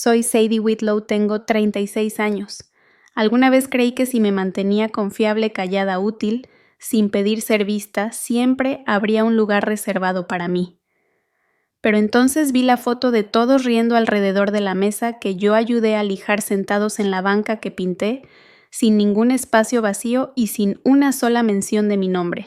Soy Sadie Whitlow, tengo 36 años. Alguna vez creí que si me mantenía confiable, callada, útil, sin pedir ser vista, siempre habría un lugar reservado para mí. Pero entonces vi la foto de todos riendo alrededor de la mesa que yo ayudé a lijar sentados en la banca que pinté, sin ningún espacio vacío y sin una sola mención de mi nombre.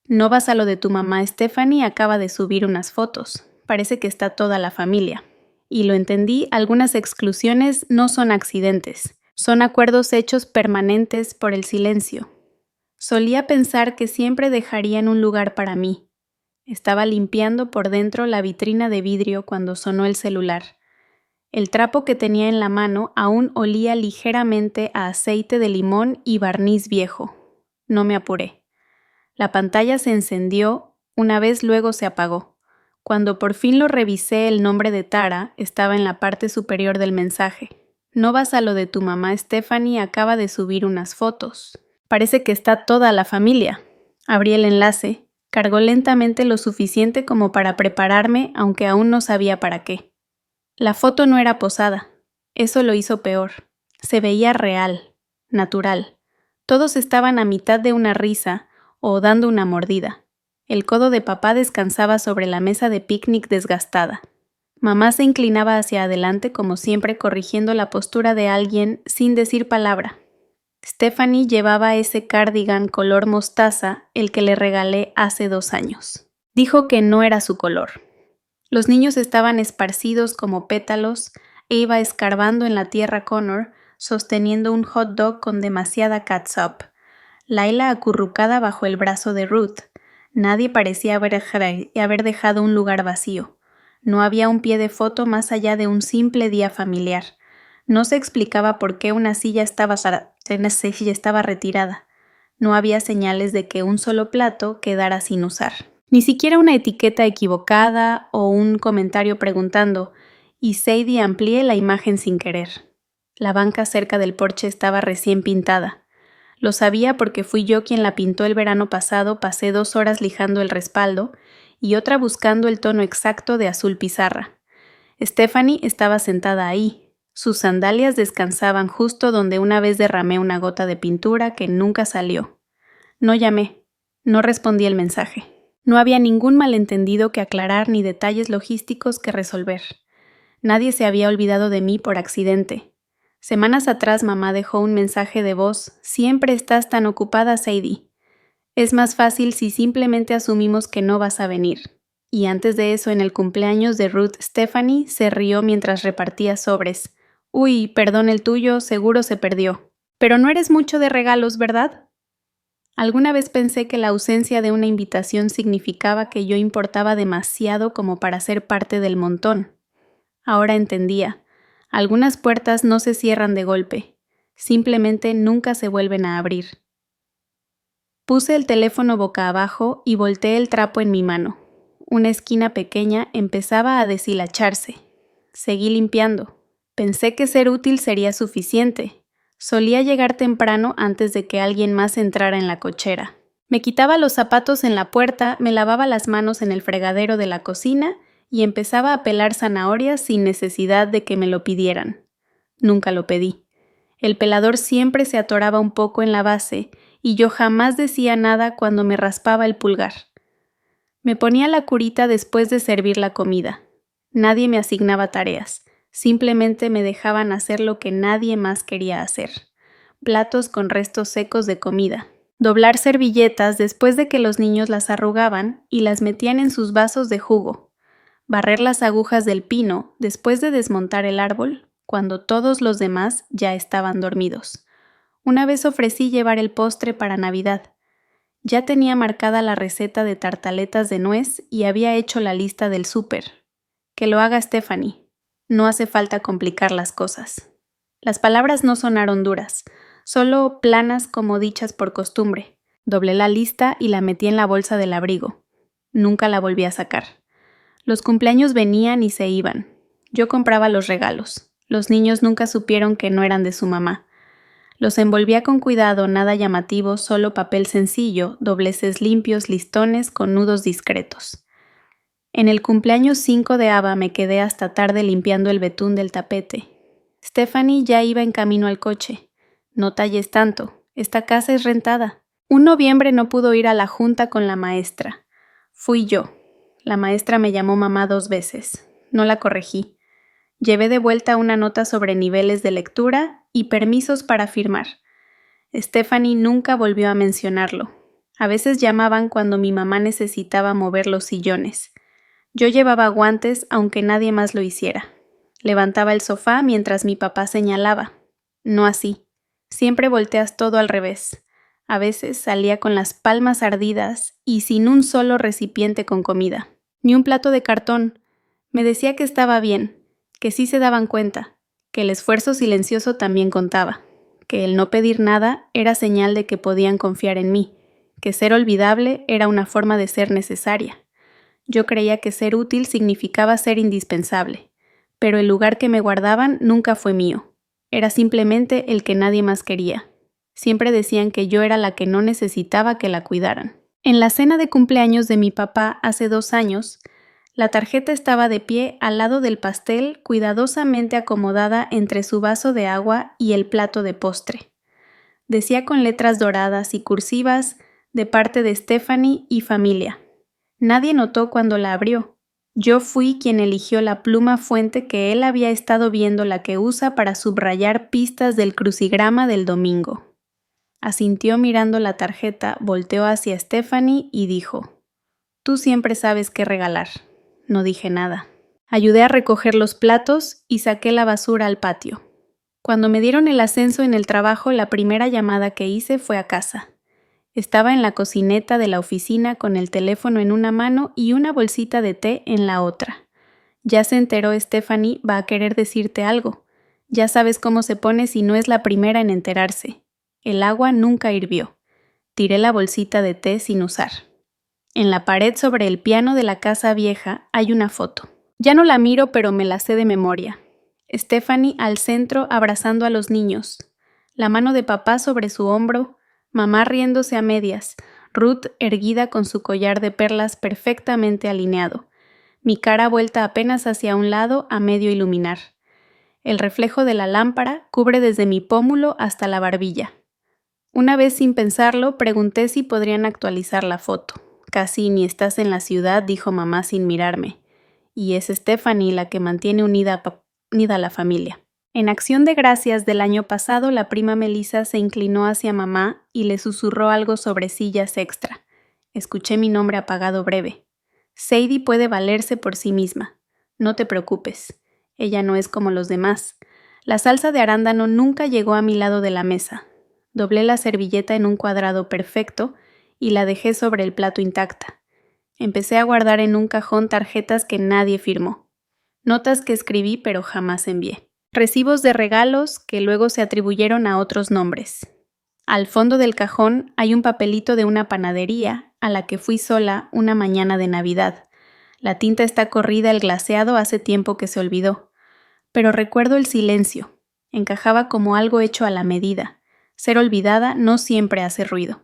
No vas a lo de tu mamá, Stephanie acaba de subir unas fotos. Parece que está toda la familia. Y lo entendí, algunas exclusiones no son accidentes, son acuerdos hechos permanentes por el silencio. Solía pensar que siempre dejarían un lugar para mí. Estaba limpiando por dentro la vitrina de vidrio cuando sonó el celular. El trapo que tenía en la mano aún olía ligeramente a aceite de limón y barniz viejo. No me apuré. La pantalla se encendió, una vez luego se apagó. Cuando por fin lo revisé, el nombre de Tara estaba en la parte superior del mensaje. No vas a lo de tu mamá, Stephanie acaba de subir unas fotos. Parece que está toda la familia. Abrí el enlace. Cargó lentamente lo suficiente como para prepararme, aunque aún no sabía para qué. La foto no era posada. Eso lo hizo peor. Se veía real, natural. Todos estaban a mitad de una risa o dando una mordida. El codo de papá descansaba sobre la mesa de picnic desgastada. Mamá se inclinaba hacia adelante como siempre corrigiendo la postura de alguien sin decir palabra. Stephanie llevaba ese cardigan color mostaza, el que le regalé hace 2 años. Dijo que no era su color. Los niños estaban esparcidos como pétalos e iba escarbando en la tierra Connor, sosteniendo un hot dog con demasiada catsup. Layla acurrucada bajo el brazo de Ruth. Nadie parecía haber dejado un lugar vacío. No había un pie de foto más allá de un simple día familiar. No se explicaba por qué una silla estaba retirada. No había señales de que un solo plato quedara sin usar. Ni siquiera una etiqueta equivocada o un comentario preguntando, y Sadie amplié la imagen sin querer. La banca cerca del porche estaba recién pintada. Lo sabía porque fui yo quien la pintó el verano pasado, pasé 2 horas lijando el respaldo y otra buscando el tono exacto de azul pizarra. Stephanie estaba sentada ahí. Sus sandalias descansaban justo donde una vez derramé una gota de pintura que nunca salió. No llamé. No respondí el mensaje. No había ningún malentendido que aclarar ni detalles logísticos que resolver. Nadie se había olvidado de mí por accidente. Semanas atrás mamá dejó un mensaje de voz. Siempre estás tan ocupada, Sadie. Es más fácil si simplemente asumimos que no vas a venir. Y antes de eso, en el cumpleaños de Ruth, Stephanie se rió mientras repartía sobres. Uy, perdón el tuyo, seguro se perdió. Pero no eres mucho de regalos, ¿verdad? Alguna vez pensé que la ausencia de una invitación significaba que yo importaba demasiado como para ser parte del montón. Ahora entendía. Algunas puertas no se cierran de golpe. Simplemente nunca se vuelven a abrir. Puse el teléfono boca abajo y volteé el trapo en mi mano. Una esquina pequeña empezaba a deshilacharse. Seguí limpiando. Pensé que ser útil sería suficiente. Solía llegar temprano antes de que alguien más entrara en la cochera. Me quitaba los zapatos en la puerta, me lavaba las manos en el fregadero de la cocina y empezaba a pelar zanahorias sin necesidad de que me lo pidieran. Nunca lo pedí. El pelador siempre se atoraba un poco en la base y yo jamás decía nada cuando me raspaba el pulgar. Me ponía la curita después de servir la comida. Nadie me asignaba tareas. Simplemente me dejaban hacer lo que nadie más quería hacer. Platos con restos secos de comida. Doblar servilletas después de que los niños las arrugaban y las metían en sus vasos de jugo. Barrer las agujas del pino después de desmontar el árbol, cuando todos los demás ya estaban dormidos. Una vez ofrecí llevar el postre para Navidad. Ya tenía marcada la receta de tartaletas de nuez y había hecho la lista del súper. Que lo haga Stephanie. No hace falta complicar las cosas. Las palabras no sonaron duras, solo planas como dichas por costumbre. Doblé la lista y la metí en la bolsa del abrigo. Nunca la volví a sacar. Los cumpleaños venían y se iban. Yo compraba los regalos. Los niños nunca supieron que no eran de su mamá. Los envolvía con cuidado, nada llamativo, solo papel sencillo, dobleces limpios, listones con nudos discretos. En el cumpleaños 5 de Ava me quedé hasta tarde limpiando el betún del tapete. Stephanie ya iba en camino al coche. No talles tanto, esta casa es rentada. Un noviembre no pudo ir a la junta con la maestra. Fui yo. La maestra me llamó mamá 2 veces. No la corregí. Llevé de vuelta una nota sobre niveles de lectura y permisos para firmar. Stephanie nunca volvió a mencionarlo. A veces llamaban cuando mi mamá necesitaba mover los sillones. Yo llevaba guantes aunque nadie más lo hiciera. Levantaba el sofá mientras mi papá señalaba. No así. Siempre volteas todo al revés. A veces salía con las palmas ardidas y sin un solo recipiente con comida. Ni un plato de cartón. Me decía que estaba bien, que sí se daban cuenta, que el esfuerzo silencioso también contaba, que el no pedir nada era señal de que podían confiar en mí, que ser olvidable era una forma de ser necesaria. Yo creía que ser útil significaba ser indispensable, pero el lugar que me guardaban nunca fue mío. Era simplemente el que nadie más quería. Siempre decían que yo era la que no necesitaba que la cuidaran. En la cena de cumpleaños de mi papá hace 2 años, la tarjeta estaba de pie al lado del pastel, cuidadosamente acomodada entre su vaso de agua y el plato de postre. Decía con letras doradas y cursivas, de parte de Stephanie y familia. Nadie notó cuando la abrió. Yo fui quien eligió la pluma fuente que él había estado viendo, la que usa para subrayar pistas del crucigrama del domingo. Asintió mirando la tarjeta, volteó hacia Stephanie y dijo: «Tú siempre sabes qué regalar». No dije nada. Ayudé a recoger los platos y saqué la basura al patio. Cuando me dieron el ascenso en el trabajo, la primera llamada que hice fue a casa. Estaba en la cocineta de la oficina con el teléfono en una mano y una bolsita de té en la otra. «Ya se enteró, Stephanie, va a querer decirte algo. Ya sabes cómo se pone si no es la primera en enterarse». El agua nunca hirvió. Tiré la bolsita de té sin usar. En la pared sobre el piano de la casa vieja hay una foto. Ya no la miro, pero me la sé de memoria. Stephanie al centro abrazando a los niños. La mano de papá sobre su hombro, mamá riéndose a medias, Ruth erguida con su collar de perlas perfectamente alineado. Mi cara vuelta apenas hacia un lado a medio iluminar. El reflejo de la lámpara cubre desde mi pómulo hasta la barbilla. Una vez sin pensarlo, pregunté si podrían actualizar la foto. «Casi ni estás en la ciudad», dijo mamá sin mirarme. Y es Stephanie la que mantiene unida a la familia. En Acción de Gracias del año pasado, la prima Melissa se inclinó hacia mamá y le susurró algo sobre sillas extra. Escuché mi nombre apagado breve. «Sadie puede valerse por sí misma. No te preocupes. Ella no es como los demás». La salsa de arándano nunca llegó a mi lado de la mesa. Doblé la servilleta en un cuadrado perfecto y la dejé sobre el plato intacta. Empecé a guardar en un cajón tarjetas que nadie firmó. Notas que escribí pero jamás envié. Recibos de regalos que luego se atribuyeron a otros nombres. Al fondo del cajón hay un papelito de una panadería a la que fui sola una mañana de Navidad. La tinta está corrida, el glaseado hace tiempo que se olvidó. Pero recuerdo el silencio. Encajaba como algo hecho a la medida. Ser olvidada no siempre hace ruido.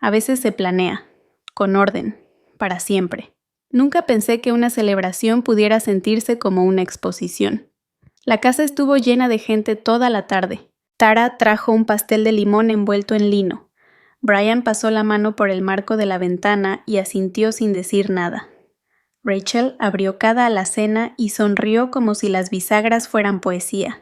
A veces se planea, con orden, para siempre. Nunca pensé que una celebración pudiera sentirse como una exposición. La casa estuvo llena de gente toda la tarde. Tara trajo un pastel de limón envuelto en lino. Brian pasó la mano por el marco de la ventana y asintió sin decir nada. Rachel abrió cada alacena y sonrió como si las bisagras fueran poesía.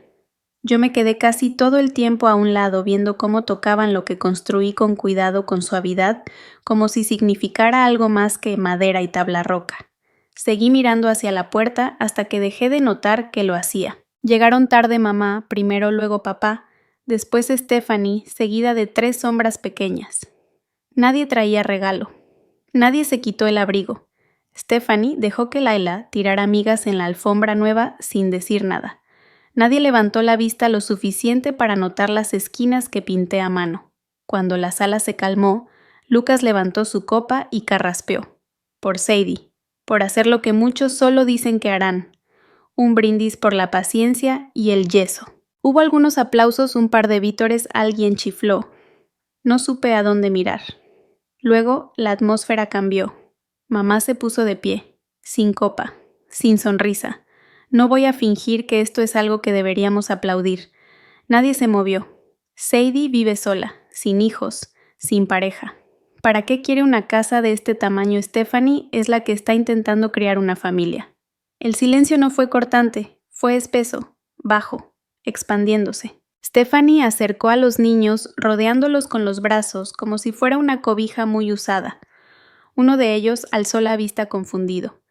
Yo me quedé casi todo el tiempo a un lado viendo cómo tocaban lo que construí con cuidado, con suavidad, como si significara algo más que madera y tabla roca. Seguí mirando hacia la puerta hasta que dejé de notar que lo hacía. Llegaron tarde mamá, primero luego papá, después Stephanie, seguida de 3 sombras pequeñas. Nadie traía regalo. Nadie se quitó el abrigo. Stephanie dejó que Layla tirara migas en la alfombra nueva sin decir nada. Nadie levantó la vista lo suficiente para notar las esquinas que pinté a mano. Cuando la sala se calmó, Lucas levantó su copa y carraspeó. Por Sadie, por hacer lo que muchos solo dicen que harán. Un brindis por la paciencia y el yeso. Hubo algunos aplausos, un par de vítores, alguien chifló. No supe a dónde mirar. Luego la atmósfera cambió. Mamá se puso de pie, sin copa, sin sonrisa. No voy a fingir que esto es algo que deberíamos aplaudir. Nadie se movió. Sadie vive sola, sin hijos, sin pareja. ¿Para qué quiere una casa de este tamaño? Stephanie es la que está intentando criar una familia. El silencio no fue cortante, fue espeso, bajo, expandiéndose. Stephanie acercó a los niños, rodeándolos con los brazos como si fuera una cobija muy usada. Uno de ellos alzó la vista confundido.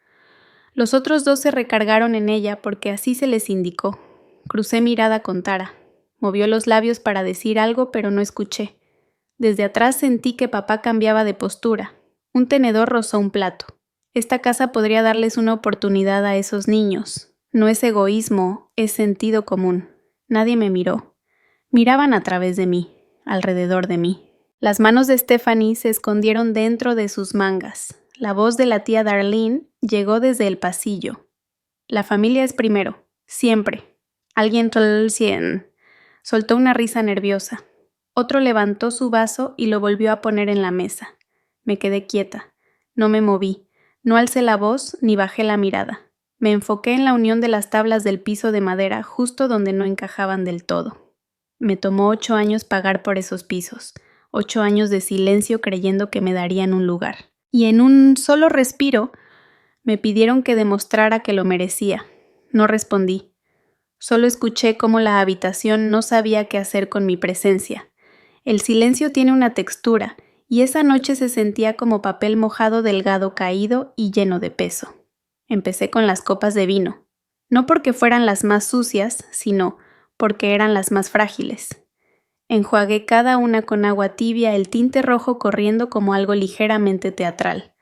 Los otros dos se recargaron en ella porque así se les indicó. Crucé mirada con Tara. Movió los labios para decir algo, pero no escuché. Desde atrás sentí que papá cambiaba de postura. Un tenedor rozó un plato. Esta casa podría darles una oportunidad a esos niños. No es egoísmo, es sentido común. Nadie me miró. Miraban a través de mí, alrededor de mí. Las manos de Stephanie se escondieron dentro de sus mangas. La voz de la tía Darlene llegó desde el pasillo. La familia es primero, siempre. Alguien soltó una risa nerviosa. Otro levantó su vaso y lo volvió a poner en la mesa. Me quedé quieta. No me moví. No alcé la voz ni bajé la mirada. Me enfoqué en la unión de las tablas del piso de madera justo donde no encajaban del todo. Me tomó 8 años pagar por esos pisos. 8 años de silencio creyendo que me darían un lugar. Y en un solo respiro me pidieron que demostrara que lo merecía. No respondí. Solo escuché cómo la habitación no sabía qué hacer con mi presencia. El silencio tiene una textura, y esa noche se sentía como papel mojado delgado caído y lleno de peso. Empecé con las copas de vino, no porque fueran las más sucias, sino porque eran las más frágiles. Enjuagué cada una con agua tibia, el tinte rojo corriendo como algo ligeramente teatral.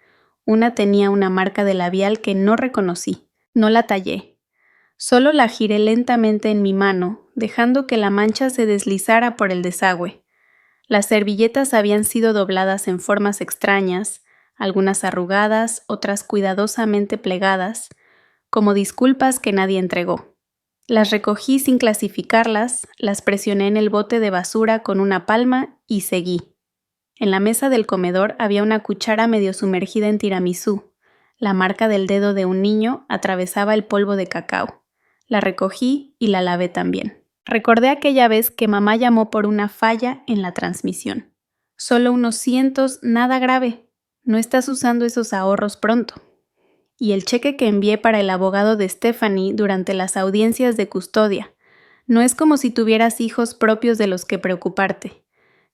Una tenía una marca de labial que no reconocí. No la tallé. Solo la giré lentamente en mi mano, dejando que la mancha se deslizara por el desagüe. Las servilletas habían sido dobladas en formas extrañas, algunas arrugadas, otras cuidadosamente plegadas, como disculpas que nadie entregó. Las recogí sin clasificarlas, las presioné en el bote de basura con una palma y seguí. En la mesa del comedor había una cuchara medio sumergida en tiramisú. La marca del dedo de un niño atravesaba el polvo de cacao. La recogí y la lavé también. Recordé aquella vez que mamá llamó por una falla en la transmisión. Solo unos cientos, nada grave. No estás usando esos ahorros pronto. Y el cheque que envié para el abogado de Stephanie durante las audiencias de custodia. No es como si tuvieras hijos propios de los que preocuparte.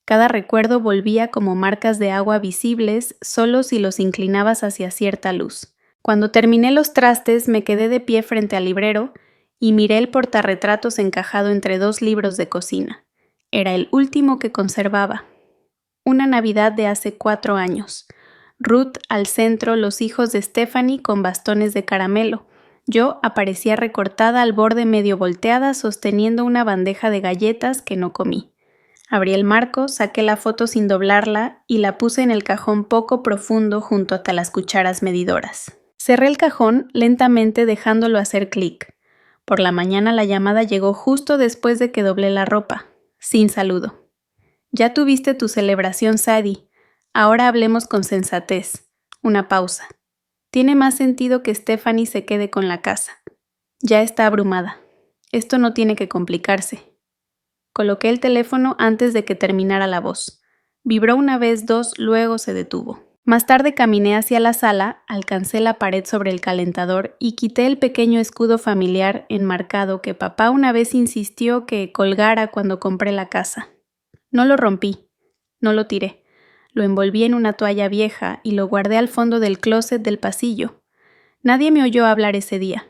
Cada recuerdo volvía como marcas de agua visibles solo si los inclinabas hacia cierta luz. Cuando terminé los trastes me quedé de pie frente al librero y miré el portarretratos encajado entre 2 libros de cocina. Era el último que conservaba. Una Navidad de hace 4 años. Ruth al centro, los hijos de Stephanie con bastones de caramelo. Yo aparecía recortada al borde medio volteada sosteniendo una bandeja de galletas que no comí. Abrí el marco, saqué la foto sin doblarla y la puse en el cajón poco profundo junto a las cucharas medidoras. Cerré el cajón lentamente dejándolo hacer clic. Por la mañana la llamada llegó justo después de que doblé la ropa, sin saludo. Ya tuviste tu celebración, Sadie. Ahora hablemos con sensatez. Una pausa. Tiene más sentido que Stephanie se quede con la casa. Ya está abrumada. Esto no tiene que complicarse. Coloqué el teléfono antes de que terminara la voz. Vibró una vez, 2, luego se detuvo. Más tarde caminé hacia la sala, alcancé la pared sobre el calentador y quité el pequeño escudo familiar enmarcado que papá una vez insistió que colgara cuando compré la casa. No lo rompí, no lo tiré. Lo envolví en una toalla vieja y lo guardé al fondo del closet del pasillo. Nadie me oyó hablar ese día.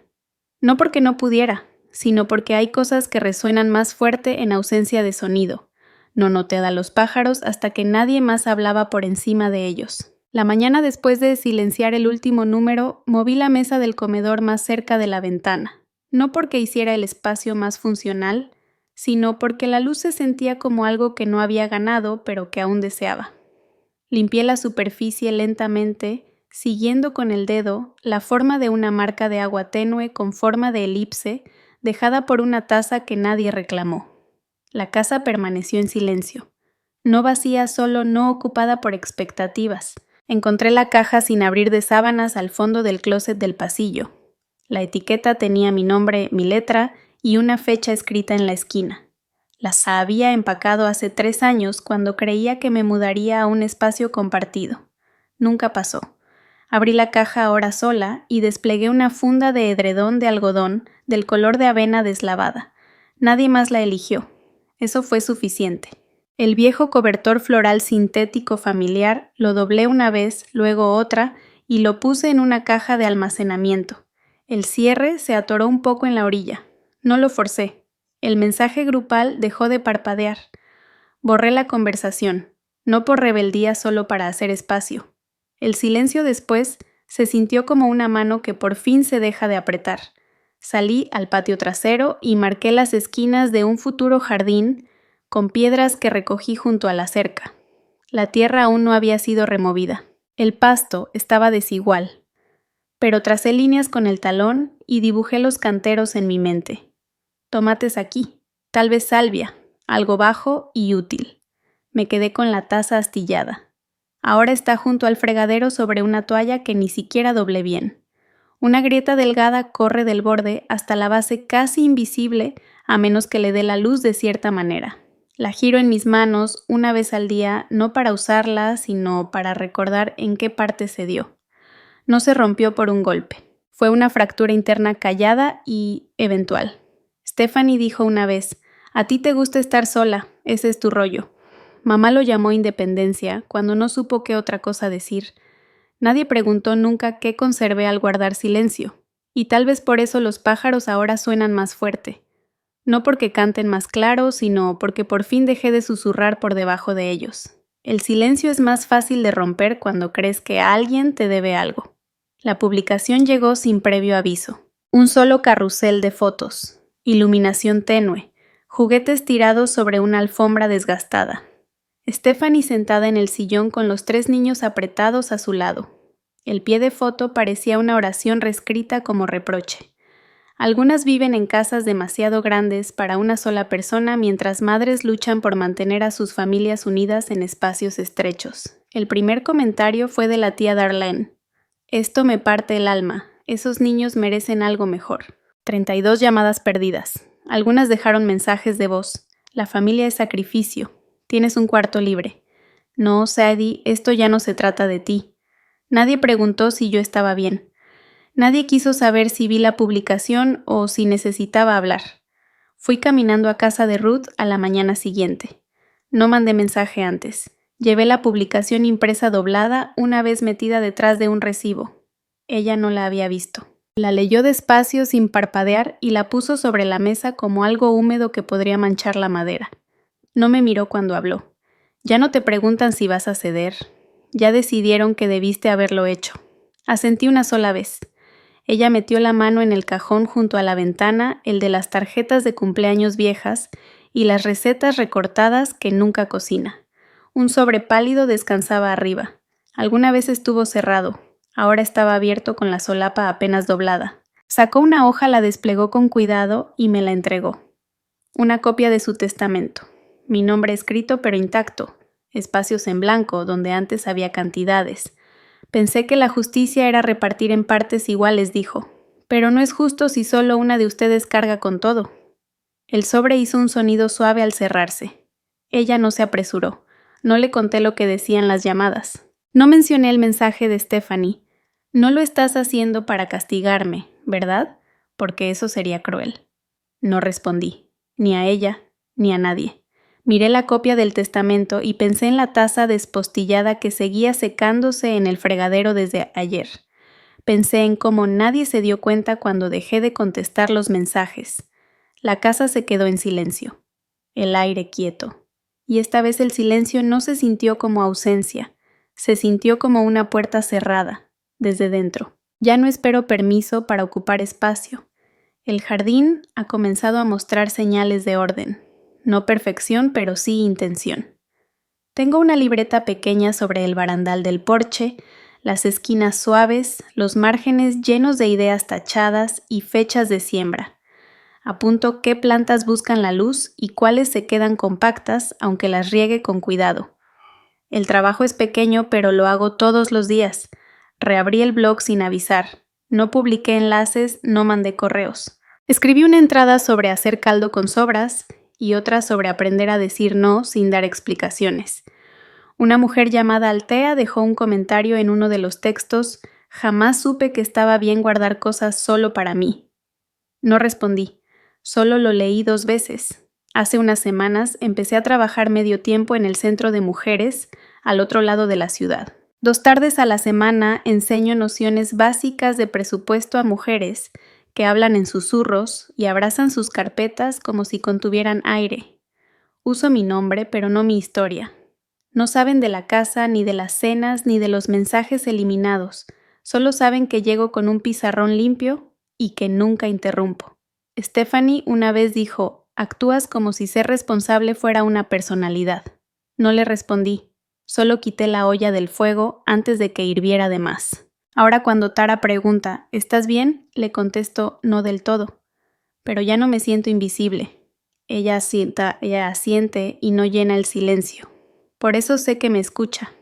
No porque no pudiera, sino porque hay cosas que resuenan más fuerte en ausencia de sonido. No noté a los pájaros hasta que nadie más hablaba por encima de ellos. La mañana después de silenciar el último número, moví la mesa del comedor más cerca de la ventana. No porque hiciera el espacio más funcional, sino porque la luz se sentía como algo que no había ganado, pero que aún deseaba. Limpié la superficie lentamente, siguiendo con el dedo la forma de una marca de agua tenue con forma de elipse, dejada por una taza que nadie reclamó. La casa permaneció en silencio. No vacía, solo no ocupada por expectativas. Encontré la caja sin abrir de sábanas al fondo del closet del pasillo. La etiqueta tenía mi nombre, mi letra y una fecha escrita en la esquina. Las había empacado hace 3 años cuando creía que me mudaría a un espacio compartido. Nunca pasó. Abrí la caja ahora sola y desplegué una funda de edredón de algodón del color de avena deslavada. Nadie más la eligió. Eso fue suficiente. El viejo cobertor floral sintético familiar lo doblé una vez, luego otra, y lo puse en una caja de almacenamiento. El cierre se atoró un poco en la orilla. No lo forcé. El mensaje grupal dejó de parpadear. Borré la conversación, no por rebeldía, solo para hacer espacio. El silencio después se sintió como una mano que por fin se deja de apretar. Salí al patio trasero y marqué las esquinas de un futuro jardín con piedras que recogí junto a la cerca. La tierra aún no había sido removida. El pasto estaba desigual, pero tracé líneas con el talón y dibujé los canteros en mi mente. Tomates aquí, tal vez salvia, algo bajo y útil. Me quedé con la taza astillada. Ahora está junto al fregadero sobre una toalla que ni siquiera doblé bien. Una grieta delgada corre del borde hasta la base casi invisible a menos que le dé la luz de cierta manera. La giro en mis manos una vez al día, no para usarla, sino para recordar en qué parte se dio. No se rompió por un golpe. Fue una fractura interna callada y eventual. Stephanie dijo una vez, «A ti te gusta estar sola, ese es tu rollo». Mamá lo llamó independencia cuando no supo qué otra cosa decir. Nadie preguntó nunca qué conservé al guardar silencio, y tal vez por eso los pájaros ahora suenan más fuerte. No porque canten más claro, sino porque por fin dejé de susurrar por debajo de ellos. El silencio es más fácil de romper cuando crees que alguien te debe algo. La publicación llegó sin previo aviso. Un solo carrusel de fotos, iluminación tenue, juguetes tirados sobre una alfombra desgastada. Stephanie sentada en el sillón con los 3 niños apretados a su lado. El pie de foto parecía una oración reescrita como reproche. Algunas viven en casas demasiado grandes para una sola persona mientras madres luchan por mantener a sus familias unidas en espacios estrechos. El primer comentario fue de la tía Darlene. «Esto me parte el alma. Esos niños merecen algo mejor». 32 llamadas perdidas. Algunas dejaron mensajes de voz. «La familia es sacrificio. Tienes un cuarto libre». «No, Sadie, esto ya no se trata de ti». Nadie preguntó si yo estaba bien. Nadie quiso saber si vi la publicación o si necesitaba hablar. Fui caminando a casa de Ruth a la mañana siguiente. No mandé mensaje antes. Llevé la publicación impresa doblada una vez metida detrás de un recibo. Ella no la había visto. La leyó despacio sin parpadear y la puso sobre la mesa como algo húmedo que podría manchar la madera. No me miró cuando habló. «Ya no te preguntan si vas a ceder. Ya decidieron que debiste haberlo hecho». Asentí una sola vez. Ella metió la mano en el cajón junto a la ventana, el de las tarjetas de cumpleaños viejas y las recetas recortadas que nunca cocina. Un sobre pálido descansaba arriba. Alguna vez estuvo cerrado. Ahora estaba abierto con la solapa apenas doblada. Sacó una hoja, la desplegó con cuidado y me la entregó. Una copia de su testamento. Mi nombre escrito pero intacto. Espacios en blanco donde antes había cantidades. Pensé que la justicia era repartir en partes iguales, dijo. Pero no es justo si solo una de ustedes carga con todo. El sobre hizo un sonido suave al cerrarse. Ella no se apresuró. No le conté lo que decían las llamadas. No mencioné el mensaje de Stephanie. «No lo estás haciendo para castigarme, ¿verdad? Porque eso sería cruel». No respondí, ni a ella, ni a nadie. Miré la copia del testamento y pensé en la taza despostillada que seguía secándose en el fregadero desde ayer. Pensé en cómo nadie se dio cuenta cuando dejé de contestar los mensajes. La casa se quedó en silencio. El aire quieto. Y esta vez el silencio no se sintió como ausencia. Se sintió como una puerta cerrada, desde dentro. Ya no espero permiso para ocupar espacio. El jardín ha comenzado a mostrar señales de orden. No perfección, pero sí intención. Tengo una libreta pequeña sobre el barandal del porche, las esquinas suaves, los márgenes llenos de ideas tachadas y fechas de siembra. Apunto qué plantas buscan la luz y cuáles se quedan compactas, aunque las riegue con cuidado. El trabajo es pequeño, pero lo hago todos los días. Reabrí el blog sin avisar. No publiqué enlaces, no mandé correos. Escribí una entrada sobre hacer caldo con sobras y otra sobre aprender a decir no sin dar explicaciones. Una mujer llamada Altea dejó un comentario en uno de los textos: jamás supe que estaba bien guardar cosas solo para mí. No respondí, solo lo leí 2 veces. Hace unas semanas empecé a trabajar medio tiempo en el centro de mujeres, al otro lado de la ciudad. 2 tardes a la semana enseño nociones básicas de presupuesto a mujeres que hablan en susurros y abrazan sus carpetas como si contuvieran aire. Uso mi nombre, pero no mi historia. No saben de la casa, ni de las cenas, ni de los mensajes eliminados. Solo saben que llego con un pizarrón limpio y que nunca interrumpo. Stephanie una vez dijo: actúas como si ser responsable fuera una personalidad. No le respondí, solo quité la olla del fuego antes de que hirviera de más. Ahora cuando Tara pregunta: ¿estás bien?, le contesto: no del todo. Pero ya no me siento invisible. Ella asiente y no llena el silencio. Por eso sé que me escucha.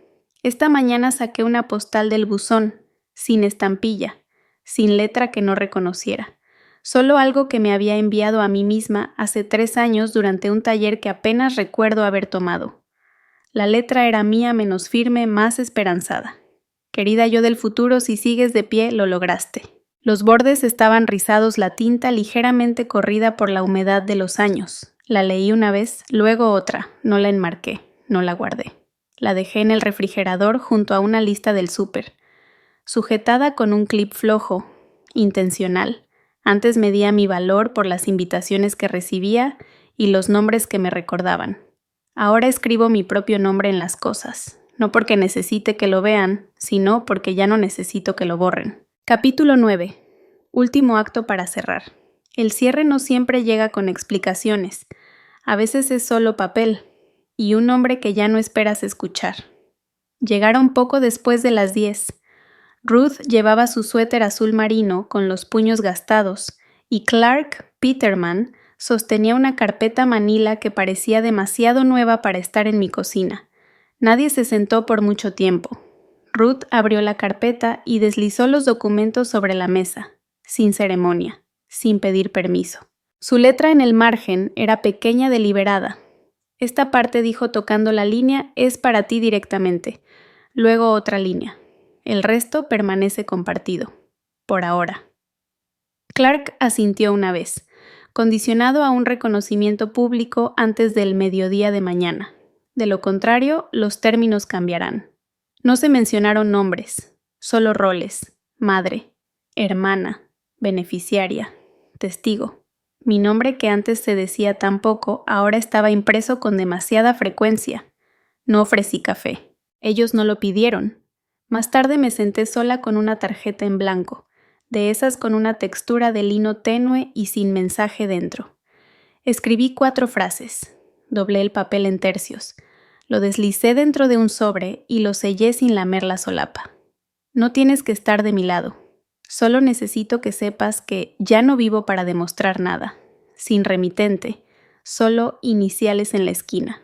Esta mañana saqué una postal del buzón, sin estampilla, sin letra que no reconociera. Solo algo que me había enviado a mí misma hace 3 años durante un taller que apenas recuerdo haber tomado. La letra era mía menos firme, más esperanzada. Querida yo del futuro, si sigues de pie, lo lograste. Los bordes estaban rizados, la tinta ligeramente corrida por la humedad de los años. La leí una vez, luego otra, no la enmarqué, no la guardé. La dejé en el refrigerador junto a una lista del súper, sujetada con un clip flojo, intencional. Antes medía mi valor por las invitaciones que recibía y los nombres que me recordaban. Ahora escribo mi propio nombre en las cosas, no porque necesite que lo vean, sino porque ya no necesito que lo borren. Capítulo 9. Último acto para cerrar. El cierre no siempre llega con explicaciones. A veces es solo papel y un nombre que ya no esperas escuchar. Llegaron poco después de las 10. Ruth llevaba su suéter azul marino con los puños gastados y Clark Peterman sostenía una carpeta manila que parecía demasiado nueva para estar en mi cocina. Nadie se sentó por mucho tiempo. Ruth abrió la carpeta y deslizó los documentos sobre la mesa, sin ceremonia, sin pedir permiso. Su letra en el margen era pequeña, deliberada. Esta parte, dijo tocando la línea, es para ti directamente. Luego otra línea. El resto permanece compartido. Por ahora. Clark asintió una vez, condicionado a un reconocimiento público antes del mediodía de mañana. De lo contrario, los términos cambiarán. No se mencionaron nombres, solo roles: madre, hermana, beneficiaria, testigo. Mi nombre, que antes se decía tan poco, ahora estaba impreso con demasiada frecuencia. No ofrecí café. Ellos no lo pidieron. Más tarde me senté sola con una tarjeta en blanco, de esas con una textura de lino tenue y sin mensaje dentro. Escribí 4 frases. Doblé el papel en tercios. Lo deslicé dentro de un sobre y lo sellé sin lamer la solapa. No tienes que estar de mi lado. Solo necesito que sepas que ya no vivo para demostrar nada. Sin remitente, solo iniciales en la esquina.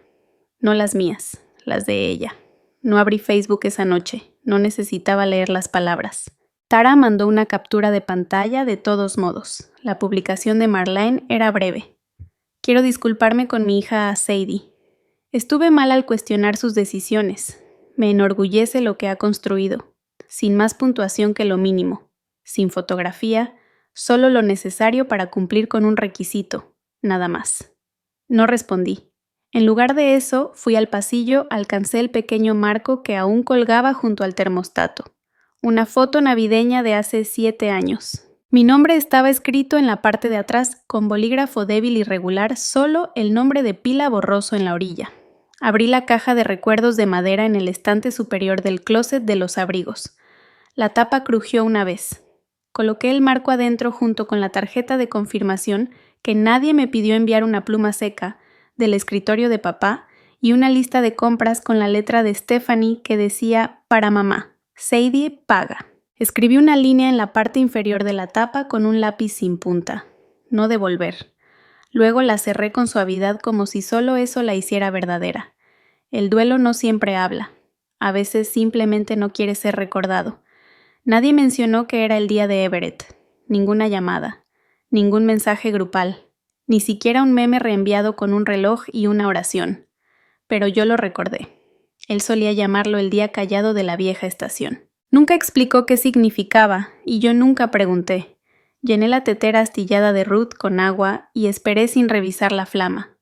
No las mías, las de ella. No abrí Facebook esa noche, no necesitaba leer las palabras. Tara mandó una captura de pantalla de todos modos. La publicación de Marlene era breve. Quiero disculparme con mi hija Sadie. Estuve mal al cuestionar sus decisiones. Me enorgullece lo que ha construido, sin más puntuación que lo mínimo, sin fotografía, solo lo necesario para cumplir con un requisito, nada más. No respondí. En lugar de eso, fui al pasillo, alcancé el pequeño marco que aún colgaba junto al termostato. Una foto navideña de hace 7 años. Mi nombre estaba escrito en la parte de atrás, con bolígrafo débil y regular, solo el nombre de pila borroso en la orilla. Abrí la caja de recuerdos de madera en el estante superior del closet de los abrigos. La tapa crujió una vez. Coloqué el marco adentro junto con la tarjeta de confirmación que nadie me pidió enviar, una pluma seca del escritorio de papá y una lista de compras con la letra de Stephanie que decía: para mamá, Sadie paga. Escribí una línea en la parte inferior de la tapa con un lápiz sin punta. No devolver. Luego la cerré con suavidad como si solo eso la hiciera verdadera. El duelo no siempre habla. A veces simplemente no quiere ser recordado. Nadie mencionó que era el día de Everett, ninguna llamada, ningún mensaje grupal, ni siquiera un meme reenviado con un reloj y una oración. Pero yo lo recordé. Él solía llamarlo el día callado de la vieja estación. Nunca explicó qué significaba, y yo nunca pregunté. Llené la tetera astillada de Ruth con agua y esperé sin revisar la flama.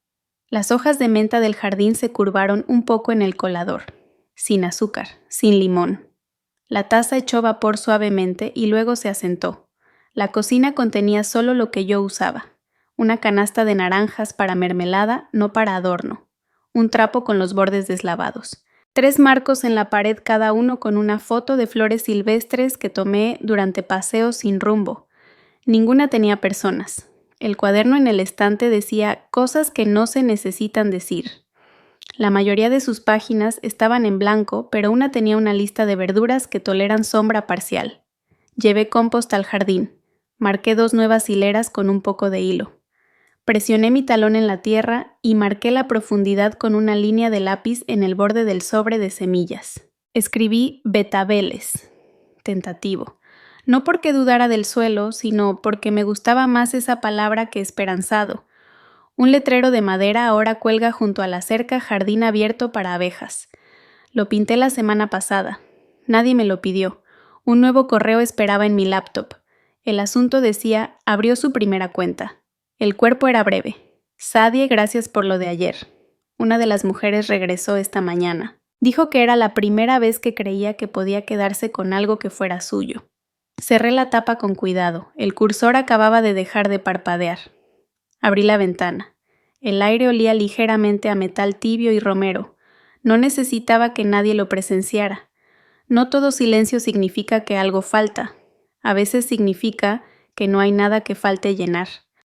Las hojas de menta del jardín se curvaron un poco en el colador, sin azúcar, sin limón. La taza echó vapor suavemente y luego se asentó. La cocina contenía solo lo que yo usaba: una canasta de naranjas para mermelada, no para adorno, un trapo con los bordes deslavados, 3 marcos en la pared cada uno con una foto de flores silvestres que tomé durante paseos sin rumbo. Ninguna tenía personas. El cuaderno en el estante decía cosas que no se necesitan decir. La mayoría de sus páginas estaban en blanco, pero una tenía una lista de verduras que toleran sombra parcial. Llevé compost al jardín. Marqué 2 nuevas hileras con un poco de hilo. Presioné mi talón en la tierra y marqué la profundidad con una línea de lápiz en el borde del sobre de semillas. Escribí betabeles. Tentativo. No porque dudara del suelo, sino porque me gustaba más esa palabra que esperanzado. Un letrero de madera ahora cuelga junto a la cerca jardín abierto para abejas. Lo pinté la semana pasada. Nadie me lo pidió. Un nuevo correo esperaba en mi laptop. El asunto decía: abrió su primera cuenta. El cuerpo era breve. Sadie, gracias por lo de ayer. Una de las mujeres regresó esta mañana. Dijo que era la primera vez que creía que podía quedarse con algo que fuera suyo. Cerré la tapa con cuidado. El cursor acababa de dejar de parpadear. Abrí la ventana. El aire olía ligeramente a metal tibio y romero. No necesitaba que nadie lo presenciara. No todo silencio significa que algo falta. A veces significa que no hay nada que falte llenar.